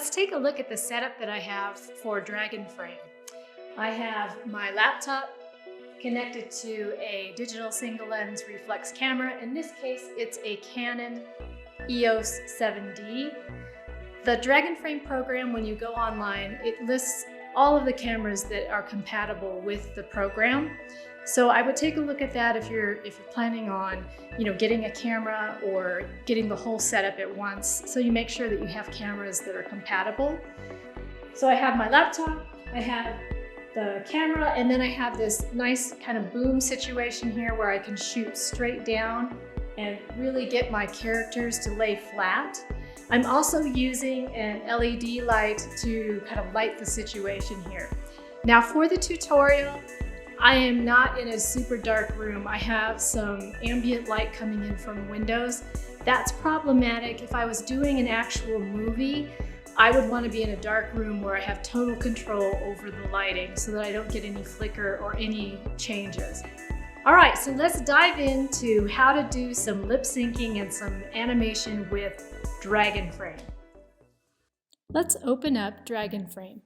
let's take a look at the setup that I have for Dragonframe. I have my laptop connected to a digital single lens reflex camera. In this case, it's a Canon EOS 7D. The Dragonframe program, when you go online, it lists all of the cameras that are compatible with the program. So I would take a look at that if you're planning on, getting a camera or getting the whole setup at once. So you make sure that you have cameras that are compatible. So I have my laptop, I have the camera, and then I have this nice kind of boom situation here where I can shoot straight down and really get my characters to lay flat. I'm also using an LED light to kind of light the situation here. Now for the tutorial, I am not in a super dark room. I have some ambient light coming in from windows. That's problematic. If I was doing an actual movie, I would want to be in a dark room where I have total control over the lighting so that I don't get any flicker or any changes. All right, so let's dive into how to do some lip syncing and some animation with Dragonframe. Let's open up Dragonframe.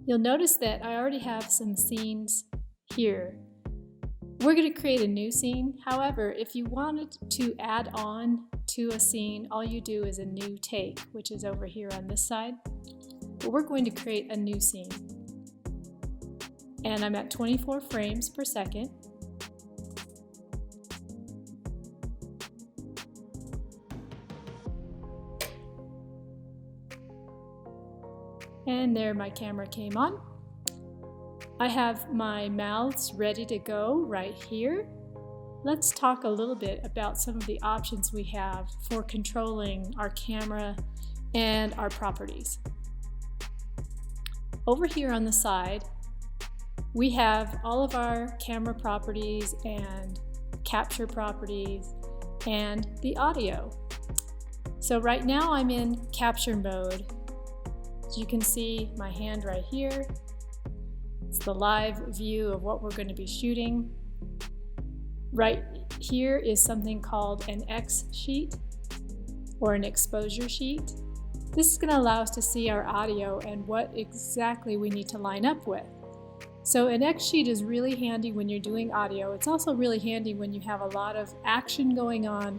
You'll notice that I already have some scenes here. We're going to create a new scene. However, if you wanted to add on to a scene, all you do is a new take, which is over here on this side. But we're going to create a new scene. And I'm at 24 frames per second. And there my camera came on. I have my mouths ready to go right here. Let's talk a little bit about some of the options we have for controlling our camera and our properties. Over here on the side, we have all of our camera properties and capture properties and the audio. So right now I'm in capture mode. As you can see my hand right here. It's the live view of what we're going to be shooting. Right here is something called an X sheet or an exposure sheet. This is going to allow us to see our audio and what exactly we need to line up with. So an X sheet is really handy when you're doing audio. It's also really handy when you have a lot of action going on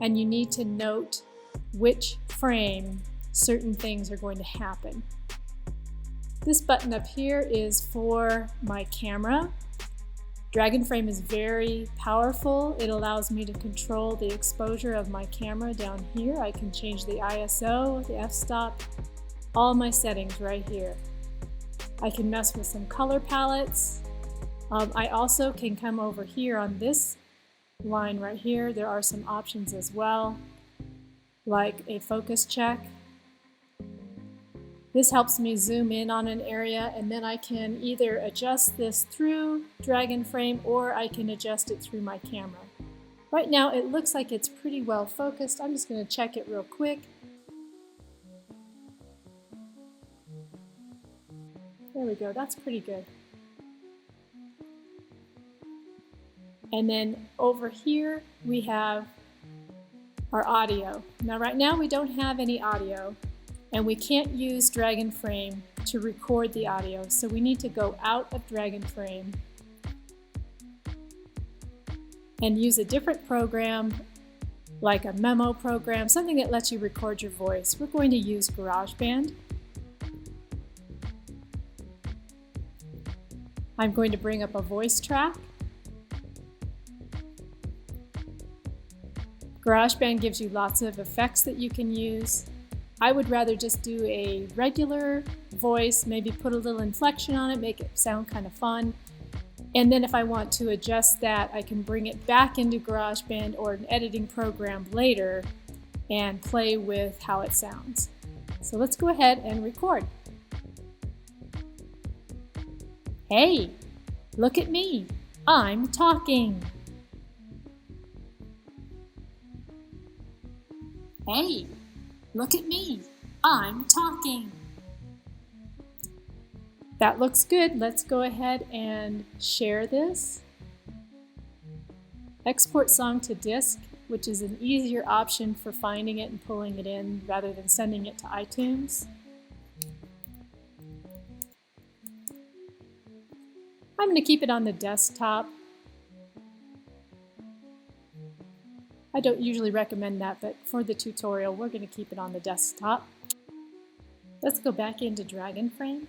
and you need to note which frame certain things are going to happen. This button up here is for my camera. Dragonframe is very powerful. It allows me to control the exposure of my camera down here. I can change the ISO, the f-stop, all my settings right here. I can mess with some color palettes. I also can come over here on this line right here. There are some options as well, like a focus check. This helps me zoom in on an area, and then I can either adjust this through Dragonframe or I can adjust it through my camera. Right now it looks like it's pretty well focused. I'm just going to check it real quick. There we go, that's pretty good. And then over here we have our audio. Now right now we don't have any audio. And we can't use Dragonframe to record the audio, so we need to go out of Dragonframe and use a different program, like a memo program, something that lets you record your voice. We're going to use GarageBand. I'm going to bring up a voice track. GarageBand gives you lots of effects that you can use. I would rather just do a regular voice, maybe put a little inflection on it, make it sound kind of fun. And then if I want to adjust that, I can bring it back into GarageBand or an editing program later and play with how it sounds. So let's go ahead and record. Hey, look at me, I'm talking. Hey. Look at me, I'm talking. That looks good. Let's go ahead and share this. Export song to disk. which is an easier option for finding it and pulling it in rather than sending it to iTunes. I'm going to keep it on the desktop. I don't usually recommend that, but for the tutorial, we're going to keep it on the desktop. Let's go back into Dragonframe.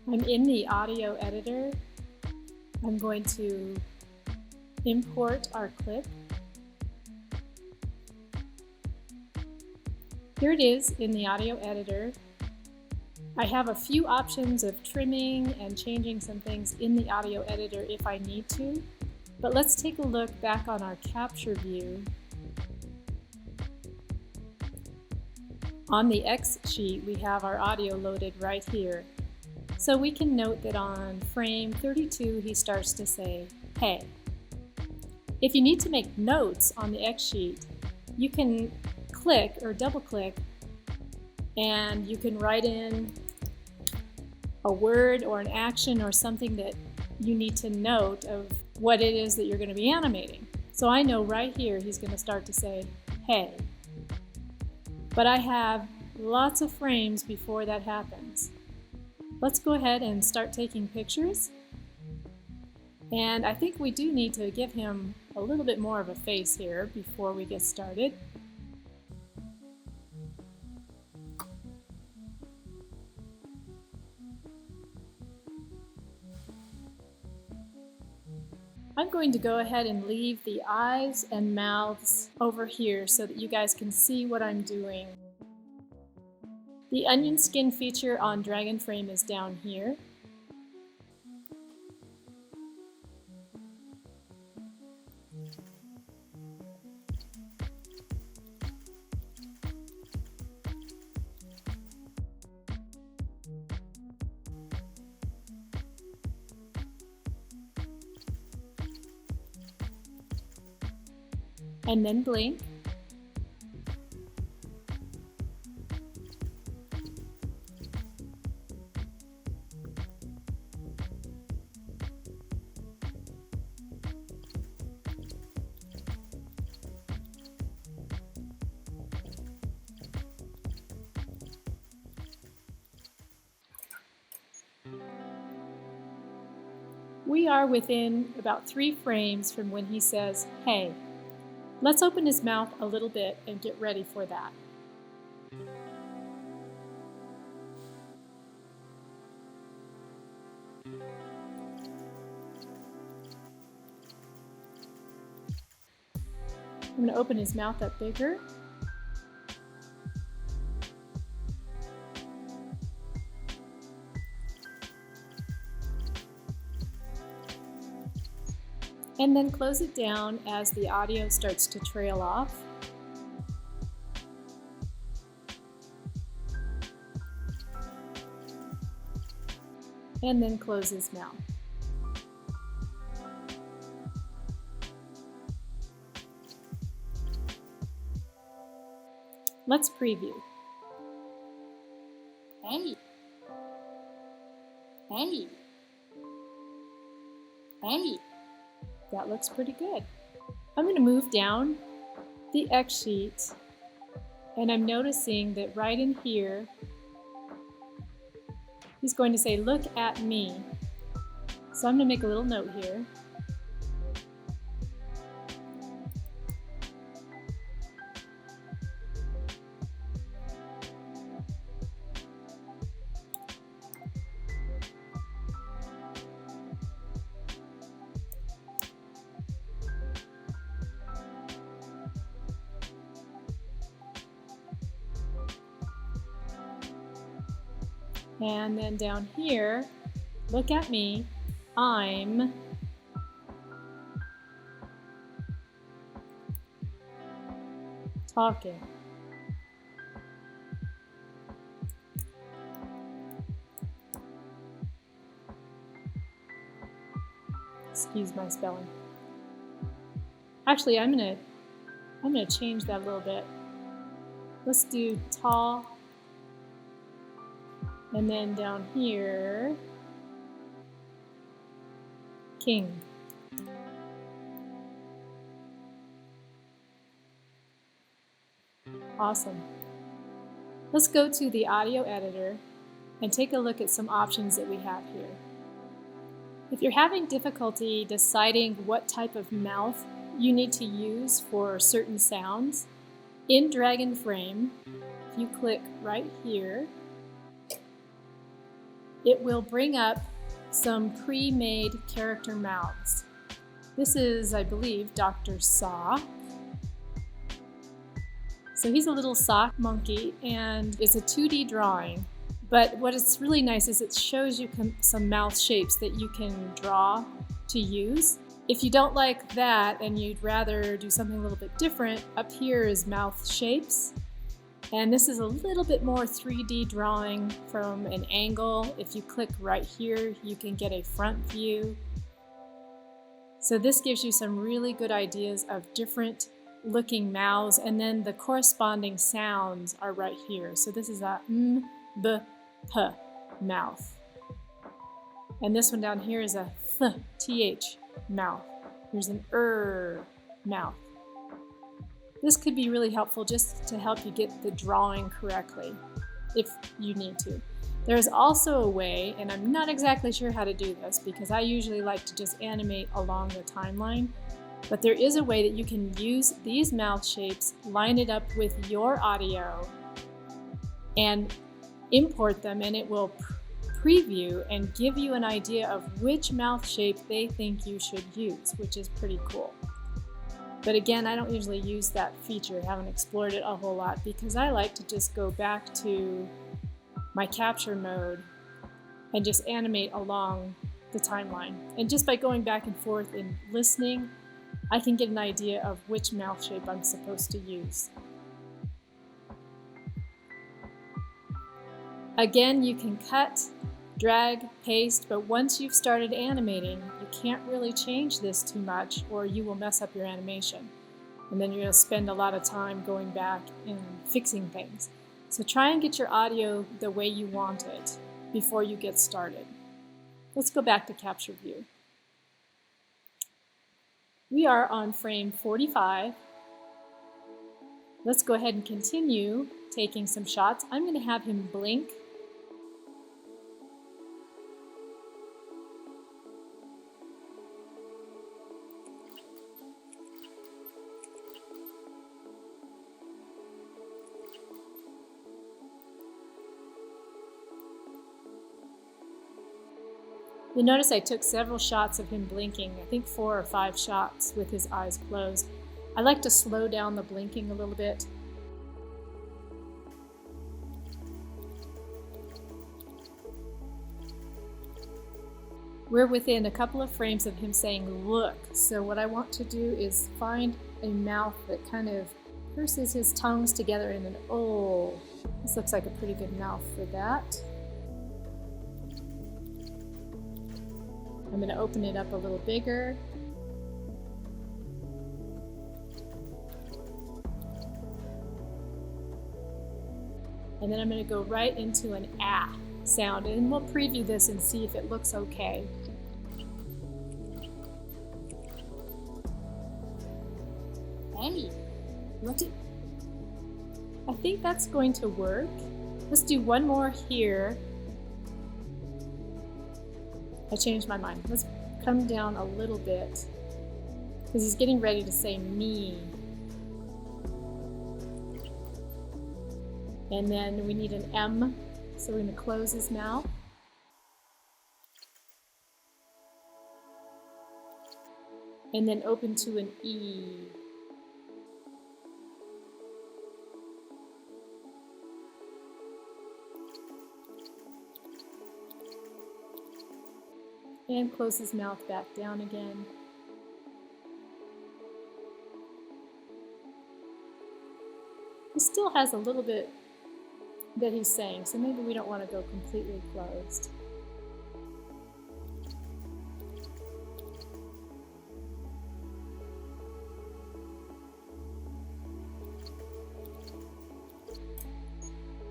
I'm in the audio editor. I'm going to import our clip. Here it is in the audio editor. I have a few options of trimming and changing some things in the audio editor if I need to. But let's take a look back on our capture view. On the X sheet, we have our audio loaded right here. So we can note that on frame 32, he starts to say, hey. If you need to make notes on the X sheet, you can click or double click and you can write in a word or an action or something that you need to note of what it is that you're going to be animating. So I know right here he's going to start to say, hey. But I have lots of frames before that happens. Let's go ahead and start taking pictures. And I think we do need to give him a little bit more of a face here before we get started. I'm going to go ahead and leave the eyes and mouths over here so that you guys can see what I'm doing. The onion skin feature on Dragonframe is down here. And then blink. We are within about 3 frames from when he says, hey. Let's open his mouth a little bit and get ready for that. I'm going to open his mouth up bigger. And then close it down as the audio starts to trail off. And then close his mouth. Let's preview. Hey. Hey. Hey. That looks pretty good. I'm going to move down the X sheet and I'm noticing that right in here he's going to say, look at me. So I'm going to make a little note here. And then down here, look at me, I'm talking. Excuse my spelling. Actually, I'm gonna change that a little bit. Let's do tall. And then down here, king. Awesome. Let's go to the audio editor and take a look at some options that we have here. If you're having difficulty deciding what type of mouth you need to use for certain sounds, in Dragonframe, if you click right here, it will bring up some pre-made character mouths. This is, I believe, Dr. Sock. So he's a little sock monkey and it's a 2D drawing. But what is really nice is it shows you some mouth shapes that you can draw to use. If you don't like that and you'd rather do something a little bit different, up here is mouth shapes. And this is a little bit more 3D drawing from an angle. If you click right here, you can get a front view. So this gives you some really good ideas of different looking mouths, and then the corresponding sounds are right here. So this is a m, b, p mouth. And this one down here is a th, th mouth. Here's an mouth. This could be really helpful just to help you get the drawing correctly if you need to. There's also a way, and I'm not exactly sure how to do this because I usually like to just animate along the timeline, but there is a way that you can use these mouth shapes, line it up with your audio, and import them, and it will preview and give you an idea of which mouth shape they think you should use, which is pretty cool. But again, I don't usually use that feature. I haven't explored it a whole lot because I like to just go back to my capture mode and just animate along the timeline. And just by going back and forth and listening, I can get an idea of which mouth shape I'm supposed to use. Again, you can cut, drag, paste, but once you've started animating, you can't really change this too much or you will mess up your animation. And then you're going to spend a lot of time going back and fixing things. So try and get your audio the way you want it before you get started. Let's go back to Capture View. We are on frame 45. Let's go ahead and continue taking some shots. I'm going to have him blink. You'll notice I took several shots of him blinking, I think 4 or 5 shots with his eyes closed. I like to slow down the blinking a little bit. We're within a couple of frames of him saying, look. So what I want to do is find a mouth that kind of purses his tongues together in an O. This looks like a pretty good mouth for that. I'm going to open it up a little bigger. And then I'm going to go right into an ah sound, and we'll preview this and see if it looks okay. Hey, look at... I think that's going to work. Let's do one more here. I changed my mind. Let's come down a little bit because he's getting ready to say me. And then we need an M, so we're going to close his mouth. And then open to an E. And close his mouth back down again. He still has a little bit that he's saying, so maybe we don't want to go completely closed.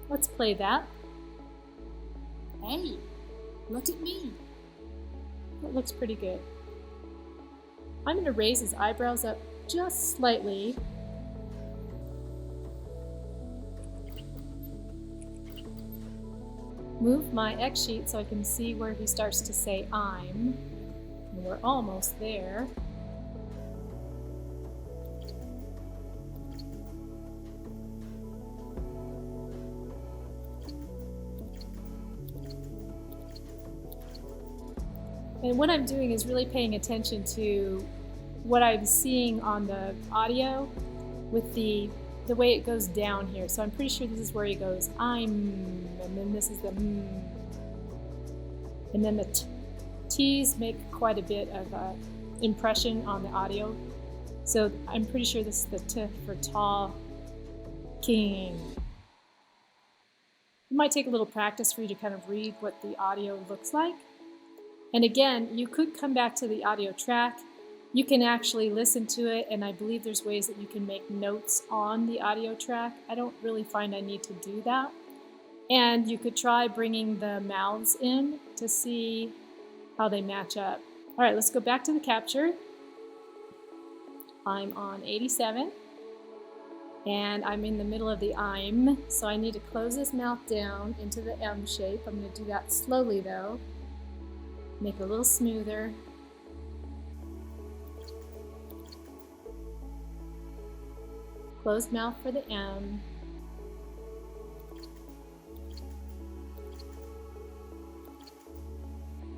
Let's play that. Hey, look at me. That looks pretty good. I'm going to raise his eyebrows up just slightly. move my X sheet so I can see where he starts to say I'm. And we're almost there. And what I'm doing is really paying attention to what I'm seeing on the audio with the way it goes down here. So I'm pretty sure this is where he goes, I'm, and then this is the mm. And then the T's make quite a bit of impression on the audio. So I'm pretty sure this is the T for tall, king. It might take a little practice for you to kind of read what the audio looks like. And again, you could come back to the audio track. You can actually listen to it, and I believe there's ways that you can make notes on the audio track. I don't really find I need to do that. And you could try bringing the mouths in to see how they match up. All right, let's go back to the capture. I'm on 87, and I'm in the middle of the I'm, so I need to close this mouth down into the M shape. I'm going to do that slowly though. Make it a little smoother. Closed mouth for the M.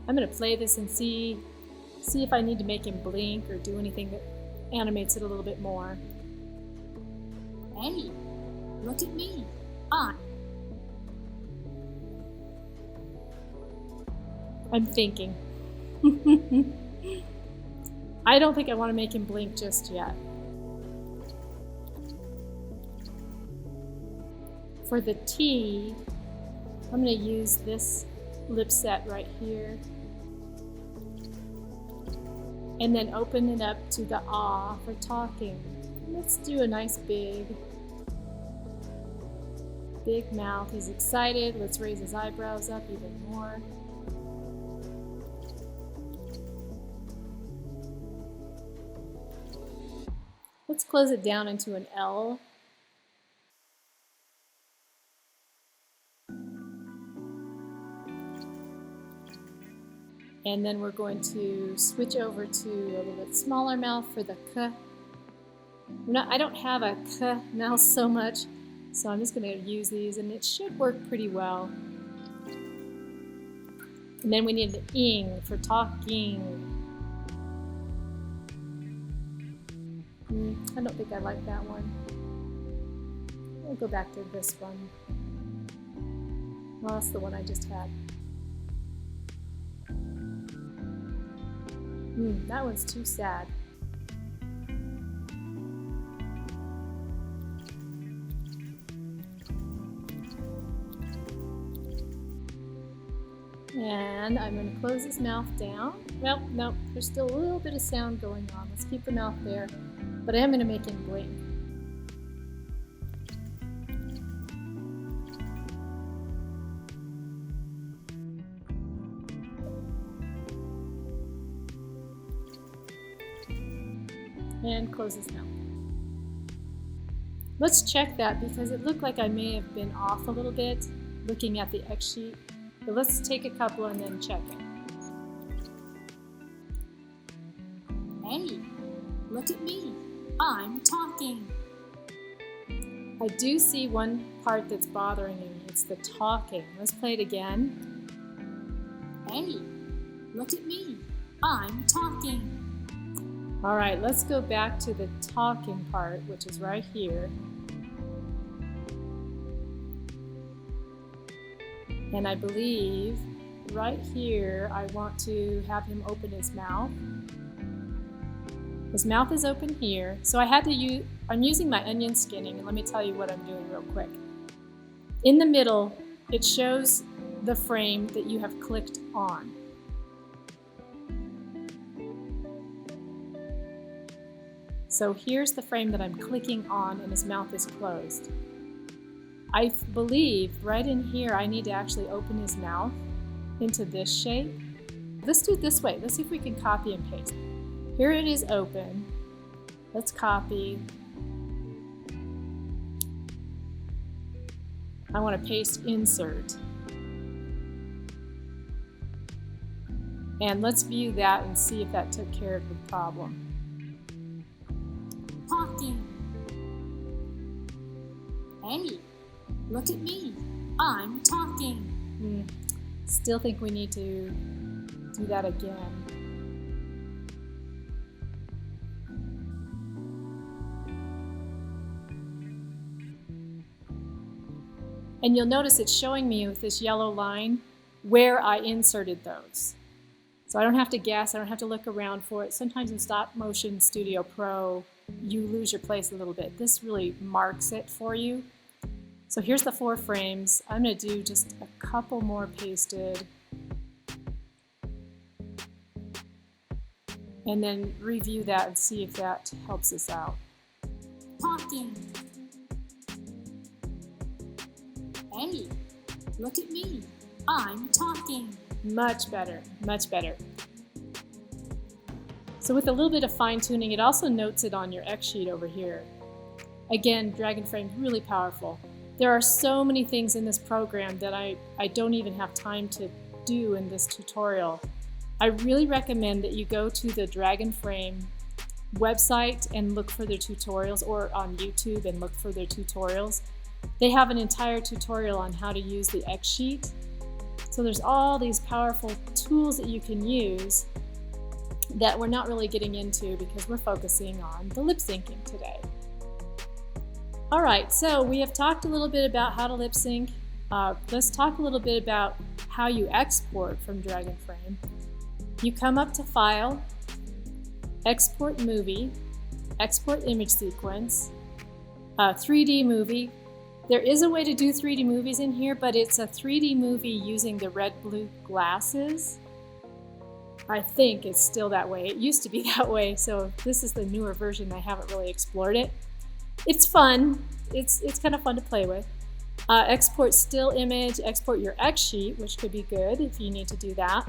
I'm going to play this and see if I need to make him blink or do anything that animates it a little bit more. Hey, look at me. I'm thinking. I don't think I want to make him blink just yet. For the T, I'm going to use this lip set right here. And then open it up to the ah for talking. Let's do a nice big mouth. He's excited. Let's raise his eyebrows up even more. Let's close it down into an L. And then we're going to switch over to a little bit smaller mouth for the K. I don't have a K mouth so much, so I'm just going to use these, and it should work pretty well. And then we need the ing for talking. I don't think I like that one. We'll go back to this one. Well, that's the one I just had. That one's too sad. And I'm going to close his mouth down. Well, no, there's still a little bit of sound going on. Let's keep the mouth there. But I am going to make him blink. And close his mouth. Let's check that because it looked like I may have been off a little bit looking at the X sheet. But let's take a couple and then check it. Hey, look at me. I'm talking. I do see one part that's bothering me. It's the talking. Let's play it again. Hey, look at me. I'm talking. All right, let's go back to the talking part, which is right here. And I believe right here, I want to have him open his mouth. His mouth is open here. So I had to use, I'm using my onion skinning, and let me tell you what I'm doing real quick. In the middle, it shows the frame that you have clicked on. So here's the frame that I'm clicking on, and his mouth is closed. I believe right in here I need to actually open his mouth into this shape. Let's do it this way. Let's see if we can copy and paste. Here it is open. Let's copy. I want to paste insert. And let's view that and see if that took care of the problem. Talking. Hey, look at me. I'm talking. Still think we need to do that again. And you'll notice it's showing me with this yellow line where I inserted those. So I don't have to guess, I don't have to look around for it. Sometimes in Stop Motion Studio Pro, you lose your place a little bit. This really marks it for you. So here's the 4 frames. I'm going to do just a couple more pasted. And then review that and see if that helps us out. Talking. Hey, look at me. I'm talking. Much better, much better. So with a little bit of fine tuning, it also notes it on your X sheet over here. Again, Dragonframe is really powerful. There are so many things in this program that I don't even have time to do in this tutorial. I really recommend that you go to the Dragonframe website and look for their tutorials, or on YouTube and look for their tutorials. They have an entire tutorial on how to use the X sheet. So there's all these powerful tools that you can use that we're not really getting into because we're focusing on the lip syncing today. All right, so we have talked a little bit about how to lip sync. Let's talk a little bit about how you export from Dragonframe. You come up to File, Export Movie, Export Image Sequence, 3D Movie. There is a way to do 3D movies in here, but it's a 3D movie using the red-blue glasses. I think it's still that way. It used to be that way, so this is the newer version. I haven't really explored it. It's fun. It's kind of fun to play with. Export still image, export your X sheet, which could be good if you need to do that.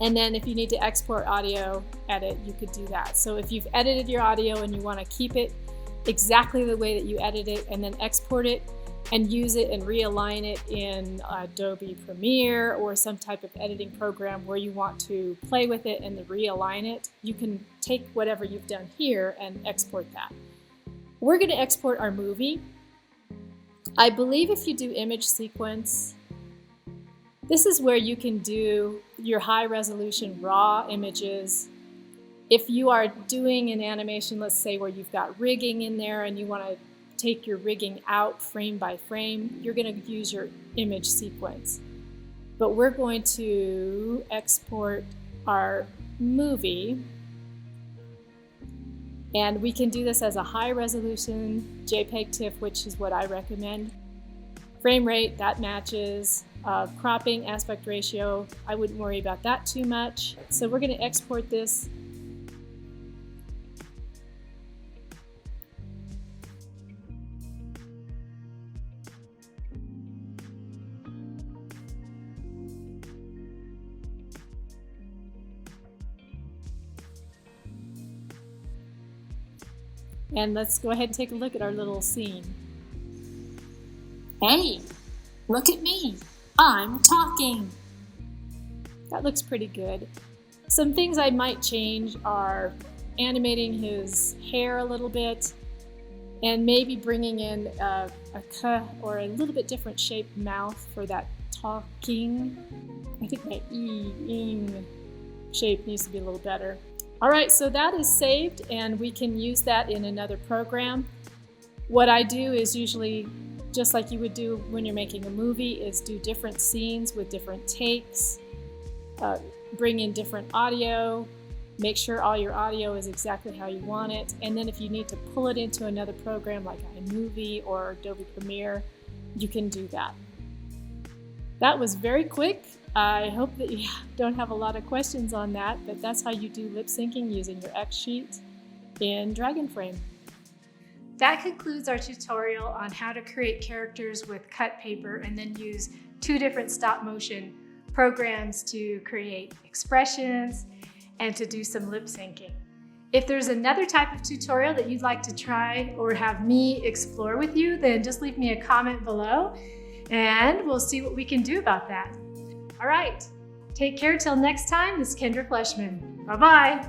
And then if you need to export audio edit, you could do that. So if you've edited your audio and you want to keep it exactly the way that you edit it, and then export it and use it and realign it in Adobe Premiere or some type of editing program where you want to play with it and then realign it, you can take whatever you've done here and export that. We're going to export our movie. I believe if you do image sequence, this is where you can do your high resolution raw images. If you are doing an animation, let's say where you've got rigging in there and you want to take your rigging out frame by frame, you're going to use your image sequence. But we're going to export our movie, and we can do this as a high resolution JPEG TIFF, which is what I recommend. Frame rate, that matches. Cropping, aspect ratio, I wouldn't worry about that too much. So we're going to export this. And let's go ahead and take a look at our little scene. Hey, look at me. I'm talking. That looks pretty good. Some things I might change are animating his hair a little bit and maybe bringing in a K or a little bit different shaped mouth for that talking. I think my ing shape needs to be a little better. All right, so that is saved and we can use that in another program. What I do is usually, just like you would do when you're making a movie, is do different scenes with different takes, bring in different audio, make sure all your audio is exactly how you want it, and then if you need to pull it into another program like iMovie or Adobe Premiere, you can do that. That was very quick. I hope that you don't have a lot of questions on that, but that's how you do lip syncing using your X sheet in Dragonframe. That concludes our tutorial on how to create characters with cut paper and then use 2 different stop motion programs to create expressions and to do some lip syncing. If there's another type of tutorial that you'd like to try or have me explore with you, then just leave me a comment below and we'll see what we can do about that. All right, Take care till next time. This is Kendra Fleshman. Bye-bye.